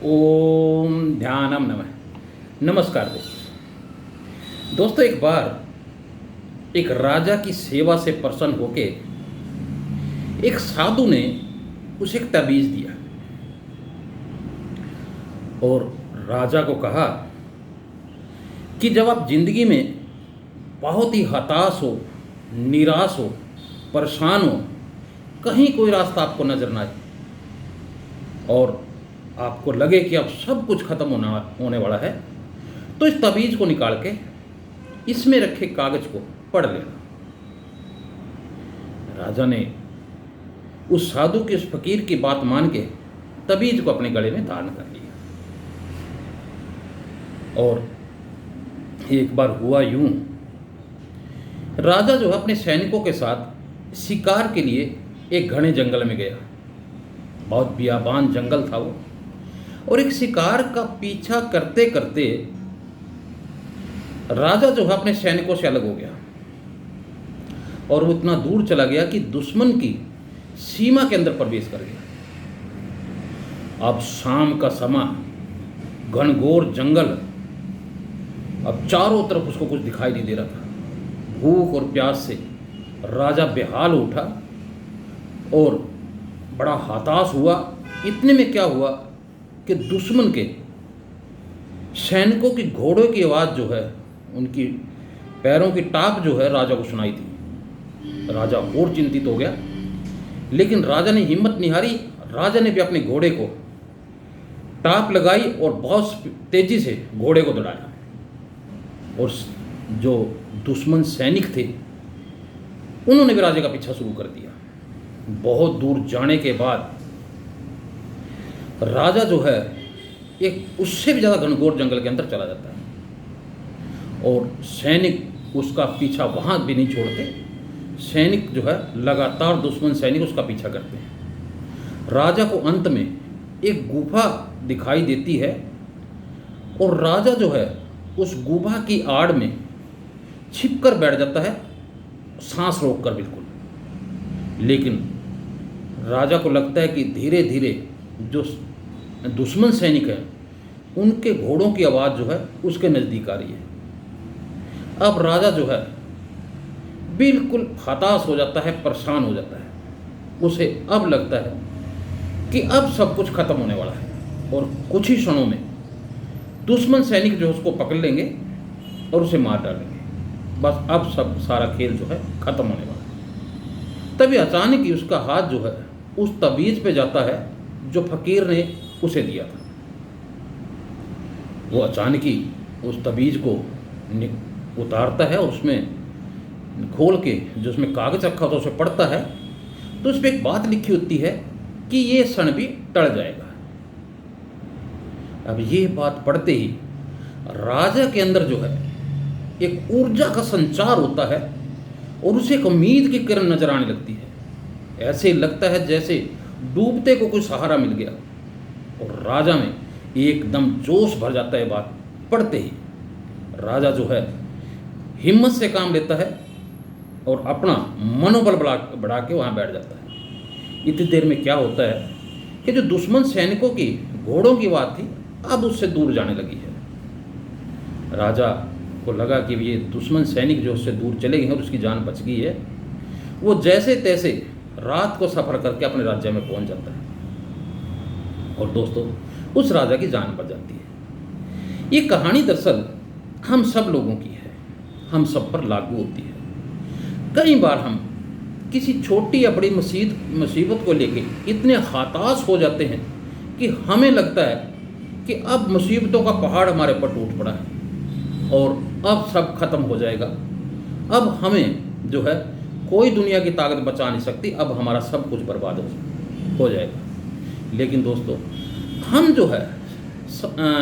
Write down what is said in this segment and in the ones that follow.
ओम ध्यानम नमः। नमस्कार दोस्तों। एक बार एक राजा की सेवा से प्रसन्न होके एक साधु ने उसे एक ताबीज दिया और राजा को कहा कि जब आप जिंदगी में बहुत ही हताश हो, निराश हो, परेशान हो, कहीं कोई रास्ता आपको नजर ना आए और आपको लगे कि अब सब कुछ खत्म होने वाला है, तो इस ताबीज को निकाल के इसमें रखे कागज को पढ़ लेना। राजा ने उस साधु के, उस फकीर की बात मान के ताबीज को अपने गले में धारण कर लिया। और एक बार हुआ यूं, राजा जो है अपने सैनिकों के साथ शिकार के लिए एक घने जंगल में गया। बहुत बियाबान जंगल था वो, और एक शिकार का पीछा करते करते राजा जो है अपने सैनिकों से अलग हो गया और वो इतना दूर चला गया कि दुश्मन की सीमा के अंदर प्रवेश कर गया। अब शाम का समय, घनघोर जंगल, अब चारों तरफ उसको कुछ दिखाई नहीं दे रहा था। भूख और प्यास से राजा बेहाल उठा और बड़ा हताश हुआ। इतने में क्या हुआ कि दुश्मन के सैनिकों की घोड़ों की आवाज़ जो है, उनकी पैरों की टाप जो है राजा को सुनाई थी। राजा और चिंतित हो गया, लेकिन राजा ने हिम्मत नहीं हारी। राजा ने भी अपने घोड़े को टाप लगाई और बहुत तेजी से घोड़े को दौड़ाया। और जो दुश्मन सैनिक थे उन्होंने भी राजा का पीछा शुरू कर दिया। बहुत दूर जाने के बाद राजा जो है एक उससे भी ज़्यादा घनघोर जंगल के अंदर चला जाता है और सैनिक उसका पीछा वहाँ भी नहीं छोड़ते। सैनिक जो है लगातार, दुश्मन सैनिक उसका पीछा करते हैं। राजा को अंत में एक गुफा दिखाई देती है और राजा जो है उस गुफा की आड़ में छिप कर बैठ जाता है, सांस रोक कर बिल्कुल। लेकिन राजा को लगता है कि धीरे धीरे जो दुश्मन सैनिक हैं उनके घोड़ों की आवाज़ जो है उसके नज़दीक आ रही है। अब राजा जो है बिल्कुल हताश हो जाता है, परेशान हो जाता है। उसे अब लगता है कि अब सब कुछ खत्म होने वाला है और कुछ ही क्षणों में दुश्मन सैनिक जो उसको पकड़ लेंगे और उसे मार डालेंगे। बस अब सब सारा खेल जो है खत्म होने वाला है। तभी अचानक ही उसका हाथ जो है उस ताबीज पे जाता है जो फकीर ने उसे दिया था। वो अचानक ही उस ताबीज को उतारता है, उसमें खोल के जो उसमें कागज रखा होता है उसे पढ़ता है, तो उस पर एक बात लिखी होती है कि ये क्षण भी टल जाएगा। अब ये बात पढ़ते ही राजा के अंदर जो है एक ऊर्जा का संचार होता है और उसे एक उम्मीद की किरण नजर आने लगती है। ऐसे लगता है जैसे डूबते को कोई सहारा मिल गया और राजा में एकदम जोश भर जाता है। बात पढ़ते ही राजा जो है हिम्मत से काम लेता है और अपना मनोबल बढ़ा के वहाँ बैठ जाता है। इतनी देर में क्या होता है कि जो दुश्मन सैनिकों की घोड़ों की बात थी अब उससे दूर जाने लगी है। राजा को लगा कि ये दुश्मन सैनिक जो उससे दूर चले गए हैं और उसकी जान बच गई है। वो जैसे तैसे रात को सफ़र करके अपने राज्य में पहुंच जाता है और दोस्तों उस राजा की जान बच जाती है। ये कहानी दरअसल हम सब लोगों की है, हम सब पर लागू होती है। कई बार हम किसी छोटी या बड़ी मुसीबत को लेके इतने हताश हो जाते हैं कि हमें लगता है कि अब मुसीबतों का पहाड़ हमारे पर टूट पड़ा है और अब सब खत्म हो जाएगा। अब हमें जो है कोई दुनिया की ताकत बचा नहीं सकती, अब हमारा सब कुछ बर्बाद हो जाएगा। लेकिन दोस्तों हम जो है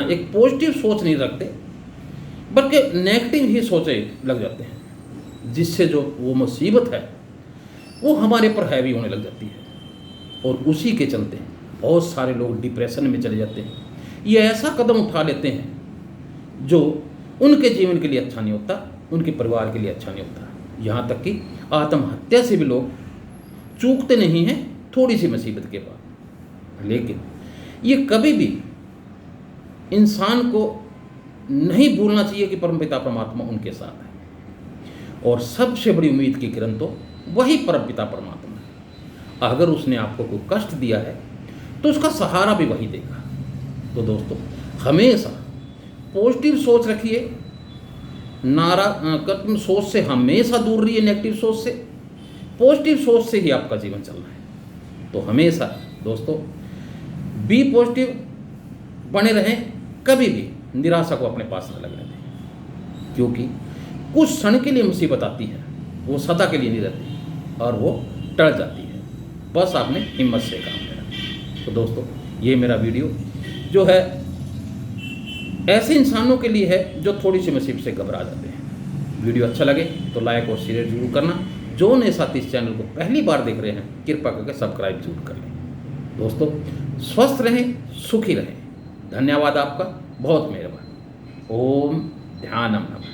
एक पॉजिटिव सोच नहीं रखते बल्कि नेगेटिव ही सोचे लग जाते हैं, जिससे जो वो मुसीबत है वो हमारे पर हैवी होने लग जाती है और उसी के चलते बहुत सारे लोग डिप्रेशन में चले जाते हैं। ये ऐसा कदम उठा लेते हैं जो उनके जीवन के लिए अच्छा नहीं होता, उनके परिवार के लिए अच्छा नहीं होता। यहाँ तक कि आत्महत्या से भी लोग चूकते नहीं हैं थोड़ी सी मुसीबत के बाद। लेकिन ये कभी भी इंसान को नहीं भूलना चाहिए कि परमपिता परमात्मा उनके साथ है। और सबसे बड़ी उम्मीद की किरण तो वही परमपिता परमात्मा है। अगर उसने आपको कोई कष्ट दिया है तो उसका सहारा भी वही देगा। तो दोस्तों, हमेशा पॉजिटिव सोच रखिए, नकारात्मक सोच से हमेशा दूर रहिए, नेगेटिव सोच से। पॉजिटिव सोच से ही आपका जीवन चलना है। तो हमेशा दोस्तों बी पॉजिटिव बने रहें, कभी भी निराशा को अपने पास न लगने दें, क्योंकि कुछ क्षण के लिए मुसीबत आती है, वो सदा के लिए नहीं रहती और वो टल जाती है। बस आपने हिम्मत से काम लेना। तो दोस्तों, ये मेरा वीडियो जो है ऐसे इंसानों के लिए है जो थोड़ी सी मुसीबत से घबरा जाते हैं। वीडियो अच्छा लगे तो लाइक और शेयर जरूर करना। जो नए साथी इस चैनल को पहली बार देख रहे हैं, कृपा करके सब्सक्राइब जरूर कर लें। दोस्तों, स्वस्थ रहें, सुखी रहें। धन्यवाद आपका, बहुत मेहरबानी। ओम ध्यानम नमः।